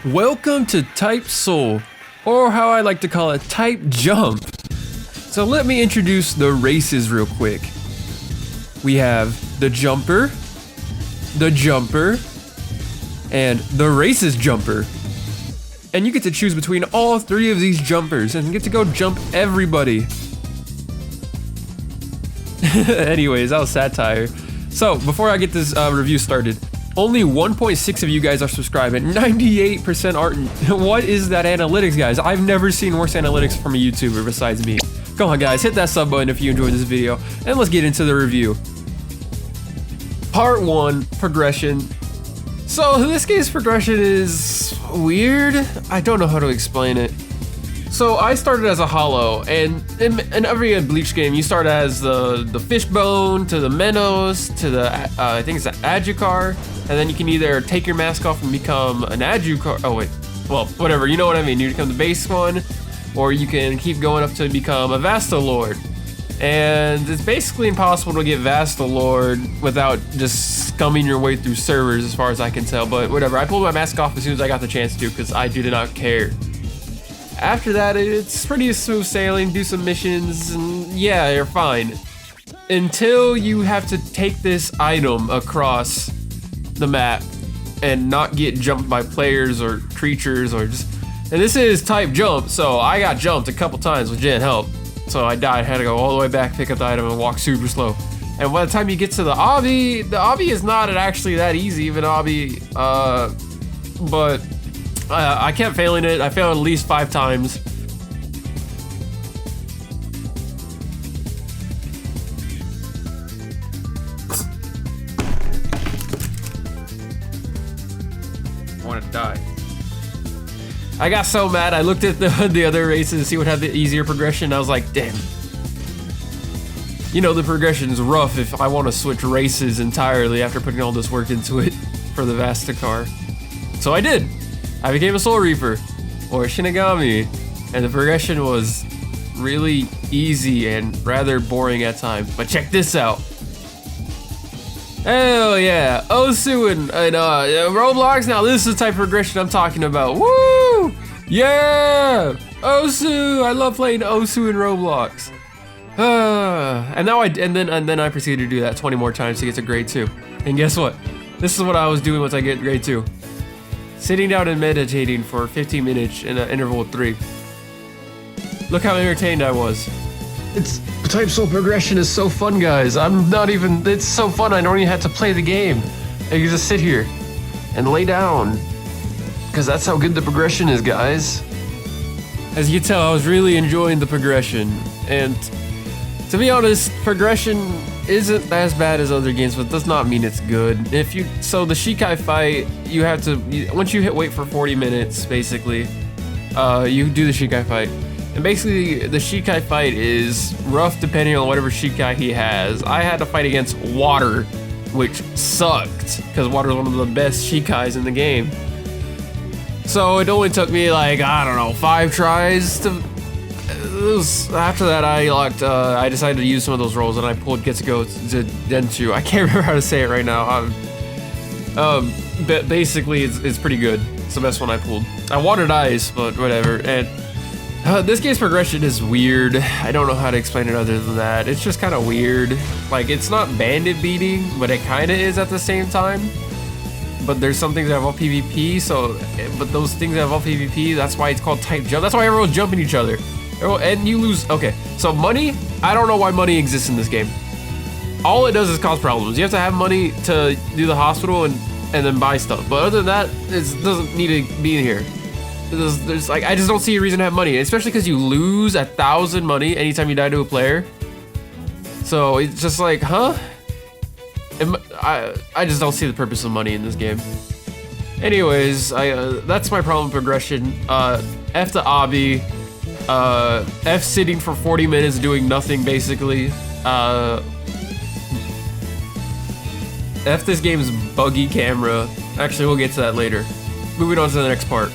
Welcome to Type Soul, or how I like to call it, Type Jump. So let me introduce the races real quick. We have the Jumper, and the Races Jumper. And you get to choose between all three of these jumpers and get to go jump everybody. Anyways, that was satire. So before I get this review started, only 1.6 of you guys are subscribed and 98% aren't. What is that analytics, guys? I've never seen worse analytics from a YouTuber besides me. Come on, guys, hit that sub button if you enjoyed this video, and let's get into the review. Part 1, progression. So this game's progression is weird. I don't know how to explain it. So I started as a Hollow, and in every Bleach game, you start as the Fishbone, to the Menos, to the, I think it's the Adjucar, and then you can either take your mask off and become an Adjucar, oh wait, well, whatever, you know what I mean, you become the base one, or you can keep going up to become a Vastalord. And it's basically impossible to get Vastalord without just scumming your way through servers as far as I can tell, but whatever, I pulled my mask off as soon as I got the chance to because I did not care. After that, it's pretty smooth sailing, do some missions, and yeah, you're fine. Until you have to take this item across the map and not get jumped by players or creatures or just... And this is Type Jump, so I got jumped a couple times with Jen help. So I died, had to go all the way back, pick up the item, and walk super slow. And by the time you get to the obby is not actually that easy, even obby, but... I kept failing it. I failed at least 5 times. I want to die. I got so mad. I looked at the other races to see what had the easier progression. I was like, damn. You know, the progression is rough if I want to switch races entirely after putting all this work into it for the Vastacar. So I did. I became a Soul Reaper, or a Shinigami, and the progression was really easy and rather boring at times. But check this out. Hell yeah, Osu and Roblox. Now this is the type of progression I'm talking about. Woo! Yeah! Osu! I love playing Osu in Roblox. And then I proceeded to do that 20 more times to get to grade 2. And guess what? This is what I was doing once I get grade 2. Sitting down and meditating for 15 minutes in an interval of 3. Look how entertained I was. It's Type Soul progression is so fun, guys. It's so fun I don't even have to play the game. I can just sit here and lay down. Because that's how good the progression is, guys. As you can tell, I was really enjoying the progression. And to be honest, progression isn't as bad as other games, but does not mean it's good. So the Shikai fight, you have to, once you wait for 40 minutes, basically, you do the Shikai fight. And basically, the Shikai fight is rough depending on whatever Shikai he has. I had to fight against Water, which sucked, because Water is one of the best Shikais in the game. So it only took me like, I don't know, 5 tries to... After that, I decided to use some of those rolls, and I pulled Getsugo to Dentsu. I can't remember how to say it right now. But basically, it's pretty good. It's the best one I pulled. I wanted Ice, but whatever. And this game's progression is weird. I don't know how to explain it other than that. It's just kind of weird. Like, it's not bandit beating, but it kind of is at the same time. But there's some things that involve PvP, but those things that involve PvP, that's why it's called Type Jump. That's why everyone's jumping each other. And you lose, okay, so money, I don't know why money exists in this game. All it does is cause problems. You have to have money to do the hospital and then buy stuff. But other than that, it doesn't need to be in here. There's like, I just don't see a reason to have money, especially because you lose 1,000 money anytime you die to a player. So it's just like, huh? I just don't see the purpose of money in this game. Anyways, that's my problem with progression. F to obby. F sitting for 40 minutes doing nothing, basically. F this game's buggy camera. Actually, we'll get to that later. Moving on to the next part.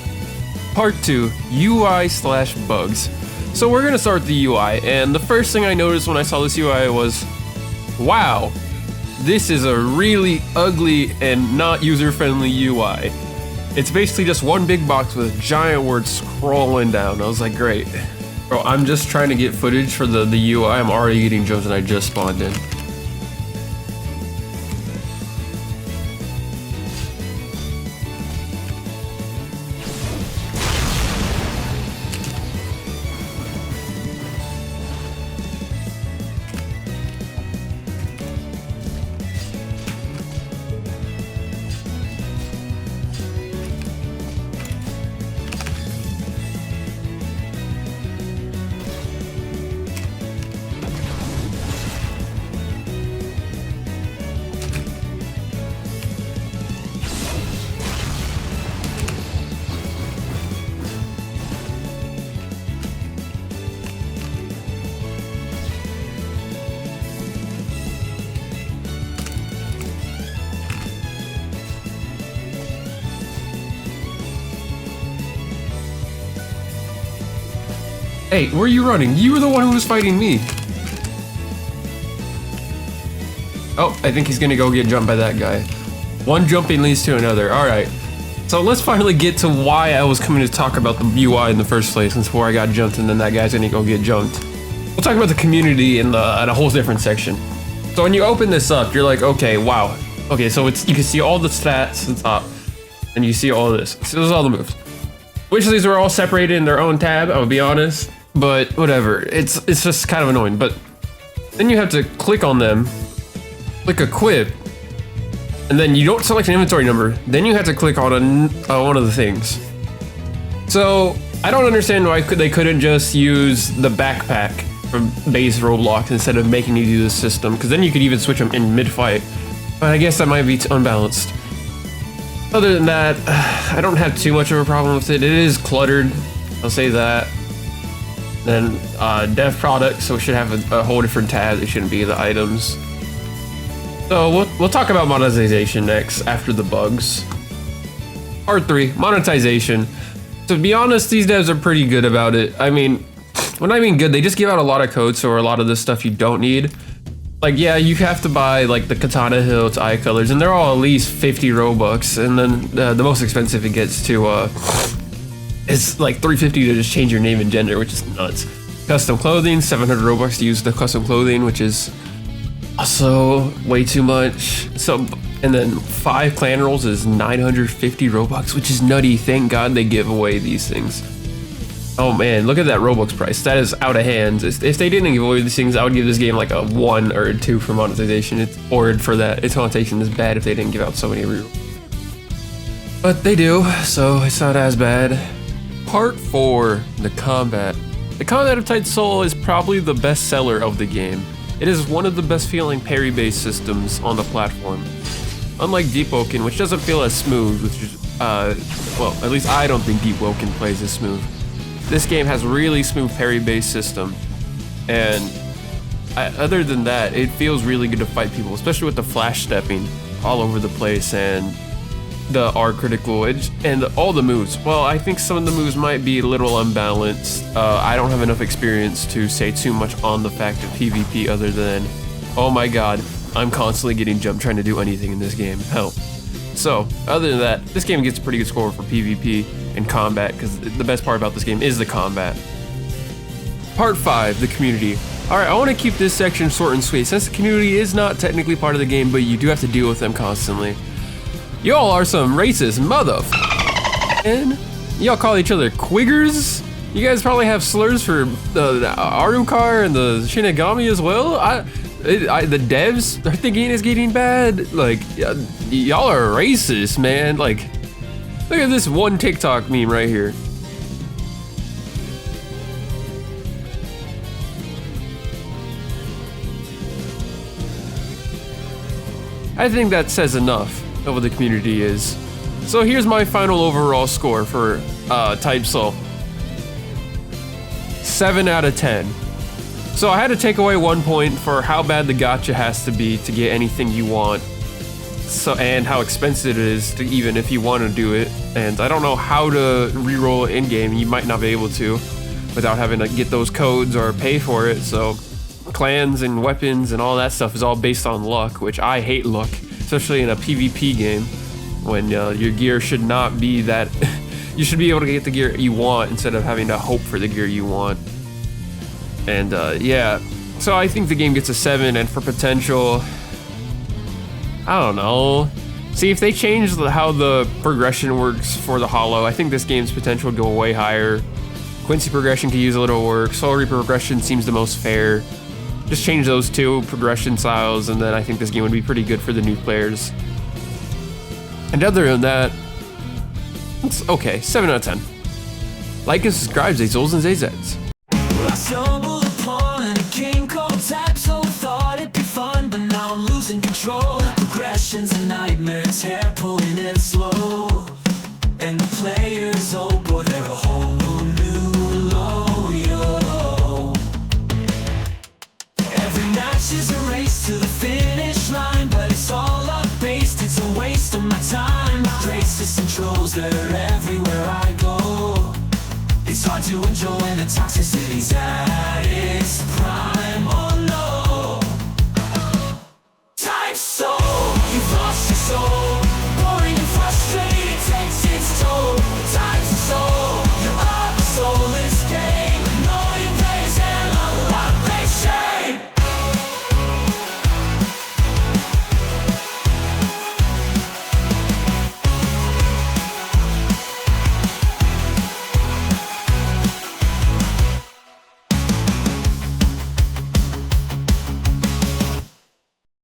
Part 2, UI/bugs. So we're gonna start with the UI, and the first thing I noticed when I saw this UI was, wow, this is a really ugly and not user-friendly UI. It's basically just one big box with giant words scrolling down. I was like, great. Bro, I'm just trying to get footage for the UI. I'm already getting jumps and I just spawned in. Hey, where are you running? You were the one who was fighting me. Oh, I think he's gonna go get jumped by that guy. One jumping leads to another. All right. So let's finally get to why I was coming to talk about the UI in the first place, since before I got jumped and then that guy's gonna go get jumped. We'll talk about the community in a whole different section. So when you open this up, you're like, okay, wow. Okay, so you can see all the stats at the top, and you see all this. So those are all the moves. Which of these are all separated in their own tab, I'll be honest. But whatever, it's just kind of annoying. But then you have to click on them, click equip, and then you don't select an inventory number. Then you have to click on one of the things. So I don't understand why they couldn't just use the backpack from base Roblox instead of making you do the system, because then you could even switch them in mid-fight. But I guess that might be unbalanced. Other than that, I don't have too much of a problem with it. It is cluttered, I'll say that. Then dev products, so it should have a whole different tab. It shouldn't be the items. So we'll talk about monetization next after the bugs. Part 3, monetization. To be honest, these devs are pretty good about it. I mean, when I mean good, they just give out a lot of codes for a lot of this stuff you don't need. Like, yeah, you have to buy like the Katana Hilts, eye colors, and they're all at least 50 Robux. And then the most expensive it gets to it's like 350 to just change your name and gender, which is nuts. Custom clothing, 700 Robux to use the custom clothing, which is also way too much. So, and then 5 clan rolls is 950 Robux, which is nutty. Thank God they give away these things. Oh man, look at that Robux price. That is out of hand. If they didn't give away these things, I would give this game like a 1 or a 2 for monetization. It's horrid for that. Its monetization is bad if they didn't give out so many rerolls. But they do, so it's not as bad. Part 4, the combat. The combat of Titan Soul is probably the best seller of the game. It is one of the best feeling parry-based systems on the platform. Unlike Deep Woken, which doesn't feel as smooth, which is, well, at least I don't think Deep Woken plays as smooth. This game has really smooth parry-based system, and other than that, it feels really good to fight people, especially with the flash stepping all over the place and the R critical edge and all the moves. Well, I think some of the moves might be a little unbalanced. I don't have enough experience to say too much on the fact of PvP other than, oh my god, I'm constantly getting jumped trying to do anything in this game. Help. So, other than that, this game gets a pretty good score for PvP and combat, because the best part about this game is the combat. Part 5, the community. Alright, I want to keep this section short and sweet, since the community is not technically part of the game, but you do have to deal with them constantly. Y'all are some racist and y'all call each other quiggers? You guys probably have slurs for the Arukar and the Shinigami as well? The devs are thinking it's getting bad. Like, y'all are racist, man. Like, look at this one TikTok meme right here. I think that says enough of what the community is. So here's my final overall score for Titan Soul. 7 out of 10. So I had to take away 1 point for how bad the gacha has to be to get anything you want. So, and how expensive it is to even if you want to do it. And I don't know how to reroll in-game. You might not be able to without having to get those codes or pay for it. So clans and weapons and all that stuff is all based on luck, which I hate luck, especially in a PvP game. when your gear should not be that. You should be able to get the gear you want instead of having to hope for the gear you want. And yeah, so I think the game gets a 7, and for potential, I don't know. See, if they change how the progression works for the Hollow, I think this game's potential would go way higher. Quincy progression could use a little work. Soul Reaper progression seems the most fair. Just change those two progression styles, and then I think this game would be pretty good for the new players. And other than that, it's okay, 7 out of 10. Like and subscribe, Zazels and Zazets. I stumbled upon a game called Tag, so thought it'd be fun, but now I'm losing control. Progressions and nightmares, hair pulling in slow. And the players, oh boy, they're a whole new low, yo. Every match is a race to the finish line, but it's all up-based, it's a waste of my time. Racists and trolls, they're everywhere I go. It's hard to enjoy when the toxicity's out.